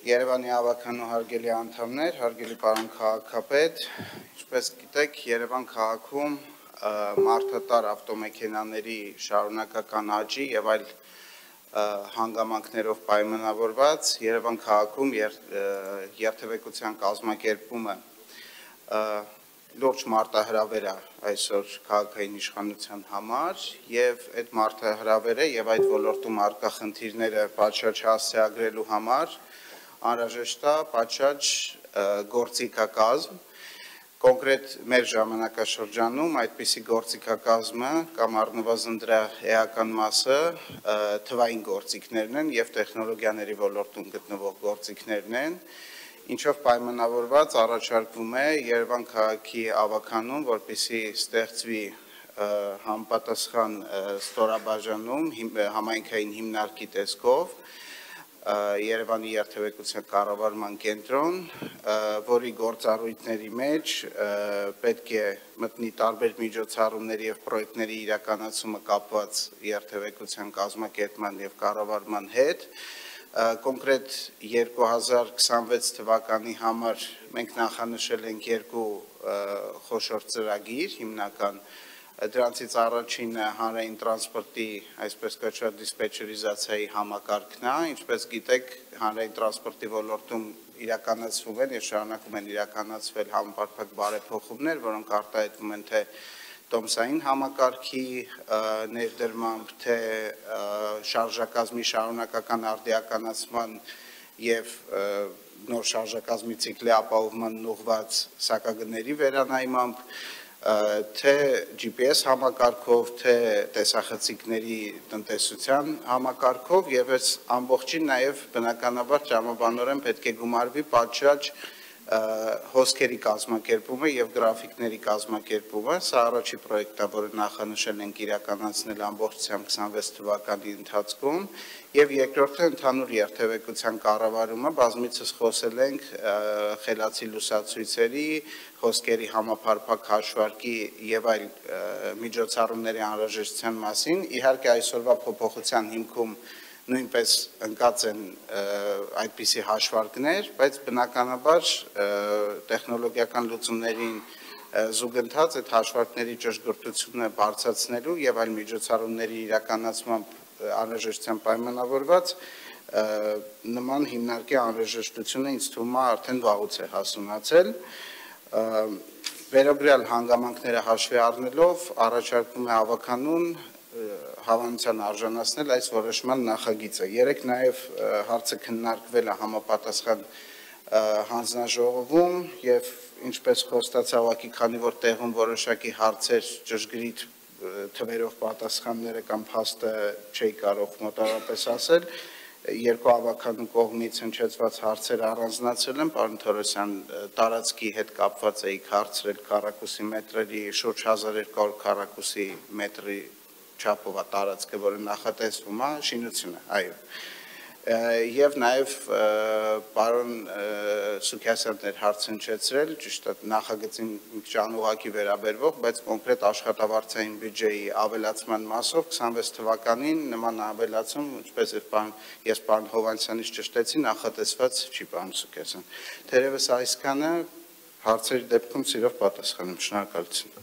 Երևանի ավականու հարգելի անդամներ, հարգելի պարոն քաղաքապետ, ինչպես գիտեք, Երևան քաղաքում մարդատար ավտոմեքենաների շարունակական աճի եւ այլ հանգամանքներով պայմանավորված Երևան քաղաքում երթևեկության կազմակերպումը լուրջ մարտահրավեր է այսօր քաղաքային իշխանության համար եւ այդ մարտահրավերը եւ այդ ոլորտում առկա խնդիրները պատշաճ հասցեագրելու համար անհրաժեշտ է պատշաճ գործիքակազմ կոնկրետ մեր ժամանակաշրջանում այդպիսի գործիքակազմը կամ առնվազն դրա էական մասը թվային գործիքներն են եւ տեխնոլոգիաների ոլորտում գտնվող գործիքներն են ինչով պայմանավորված առաջարկվում է Երևան քաղաքի ավականուն, որպեսզի ստեղծվի համապատասխան ստորաբաժանում համայնքային հիմնարկի տեսքով Երևանի երթևեկության կառավարման կենտրոն, որի գործառույթների մեջ պետք է մտնի տարբեր միջոցառումների եւ պրոյեկտների իրականացումը կապված երթևեկության կազմակերպման եւ կառավարման հետ Կոնկրետ 2026 թվականի համար մենք նախանշել ենք երկու խոշոր ծրագիր, հիմնական դրանցից առաջինը հանրային տրանսպորտի, այսպես կոչված դիսպեչերիզացիայի համակարգն է, ինչպես գիտեք, հանրային տրանսպորտի ոլորտում իրականացվում են եւ շարունակում են իրականացվել համապարփակ բարեփոխումներ, որոնք արտահայտվում են թե Տոմսային համակարգի ներդրմամբ, թե շարժակազմի շարունակական արդիականացման եւ նոր շարժակազմի ցիկլի ապահովման ուղղված սակագների վերանայմամբ, թե GPS համակարգով, թե տեսախցիկների տնտեսության համակարգով եւ այս ամբողջին նաեւ բնականաբար տրամաբանորեն պետք է գումարվի պատշաճ հոսքերի կազմակերպումը եւ գրաֆիկների կազմակերպումը, սա առաջի պրոյեկտն է, որը նախանշել ենք իրականացնել ամբողջությամբ 26 թվականի ընթացքում եւ երկրորդը ընդհանուր երթևեկության կառավարումը, բազմիցս խոսել ենք խելացի լուսացույցերի, հոսքերի համապարփակ հաշվարկի եւ այլ միջոցառումների անհրաժեշտության մասին, իհարկե այսօրվա փոփոխության հիմքում նույնպես ընկած են այդպիսի հաշվարկներ, բայց բնականաբար տեխնոլոգիական լուծումներին զուգընթաց այդ հաշվարկների ճշգրտությունը բարձրացնելու եւ այլ միջոցառումների իրականացմամբ անհրաժեշտության պայմանավորված նման հիմնարկի անհրաժեշտությունը ինձ թվում է արդեն վաղուց է հասունացել վերաբերյալ հանգամանքները հաշվի առնելով առաջարկվում է ավականուն հավանության արժանացնել այս որոշման նախագիծը։ Երեք նաև հարցը քննարկվել է համապատասխան հանձնաժողովում եւ ինչպես խոստացա ուղղակի քանի որ տեղում որոշակի հարցեր ճշգրիտ թվերով պատասխանները կամ փաստը չի կարող մոտավորապես ասել երկու ավականու կողմից հնչեցված հարցերը առանձնացել են պարոն Թորոսյան տարածքի հետ կապված էիք հարցրել քառակուսի մետրերի շուրջ 1200 քառակուսի մետրի չափով տարածքը, որը նախատեսվում է շինությունը, այո։ Եվ նաև պարոն Սուքիասյանն էր հարց հնչեցրել, ճիշտ է, նախագծին ճանուղակի վերաբերվող, բայց կոնկրետ աշխատավարձային բյուջեի ավելացման մասով 26 թվականին նման ավելացում, ինչպես ես պարոն Հովհաննիսյանից ճշտեցի, նախատեսված չի, պարոն Սուքիասյան։ Թերևս այսքանը հարցերի դեպքում սիրով պատասխանեմ, շնորհակալություն։